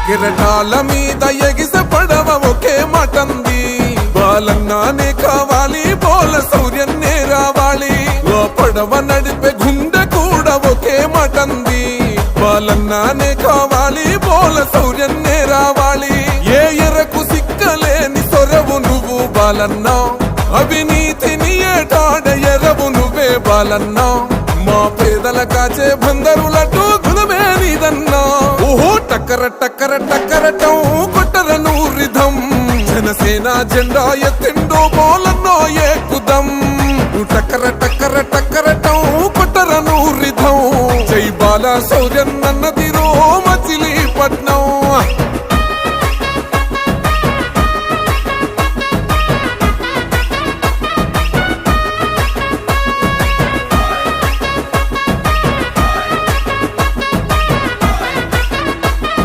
కిరటాల మీద ఎగిస పడవ ఒకే మటంది బాలన్నానే కావాలి బోల సౌర్యన్నే రావాలి ఓ పడవ నడిపే గుండె కూడా ఒకే మటంది బాలన్నానే కావాలి బోల సౌర్యన్నే రావాలి ఏ ఎరకు సిక్కలేని సొరవు నువ్వు బాలన్నా అవినీతిని ఏటాడ ఎరవు నువ్వే బాలన్నా మా పేదల కాచే బందరులటు గుణమే నీదన్నా ఓహో టక్కర టక్కర టక్కరటం కొట్టర నూరిధం జనసేన జెండా ఎత్తిండో బోల